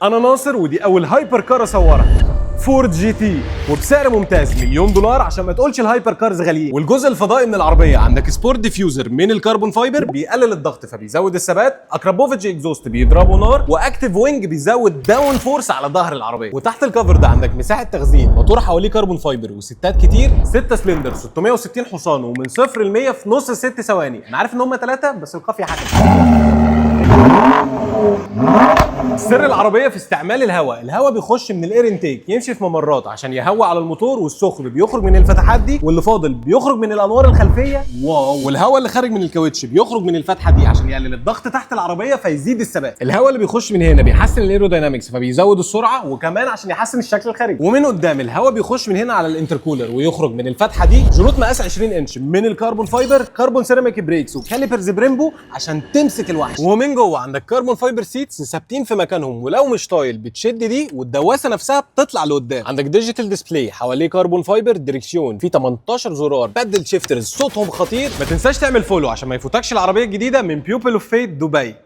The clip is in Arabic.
انا ناصر ودي اول هايبر كار اصورها، فورد جي تي، وبسعر ممتاز $1,000,000 عشان ما تقولش الهايبر كارز غاليين. والجزء الفضائي من العربيه عندك سبورت ديفيوزر من الكربون فايبر بيقلل الضغط فبيزود الثبات، اكرابوفيتش اكزوست بيضربوا نار، واكتيف وينج بيزود داون فورس على ظهر العربيه. وتحت الكفر ده عندك مساحه تخزين، موتور حواليه كربون فايبر وستات كتير، 6 سلندر 660 حصان، ومن 0 ل 100 في نص 6 ثواني. انا عارف ان هم 3 بس القافيه حكم. سر العربيه في استعمال الهواء بيخش من الاير انتيك يمشي في ممرات عشان يهوى على الموتور، والسخن بيخرج من الفتحات دي، واللي فاضل بيخرج من الانوار الخلفيه، واو، والهواء اللي خارج من الكاوتش بيخرج من الفتحه دي عشان يقلل الضغط تحت العربيه فيزيد الثبات. الهواء اللي بيخش من هنا بيحسن الايروداينامكس فبيزود السرعه، وكمان عشان يحسن الشكل الخارجي. ومن قدام الهواء بيخش من هنا على الانتركولر ويخرج من الفتحه دي. جروط مقاس 20 انش من الكربون فايبر، كربون سيراميك بريكس، وكاليبرز بريمبو عشان تمسك الوحش. ومن جوه عندك كربون فايبر سيتس ثابتين في مكانهم، ولو مش طايل بتشد دي والدواسه نفسها بتطلع لقدام. عندك ديجيتال ديسبلاي حواليه كربون فايبر، ديركسيون فيه 18 زرار، بادل شيفترز صوتهم خطير. ما تنساش تعمل فولو عشان ما يفوتكش العربيه الجديده من بيوبل اوف فيت دبي.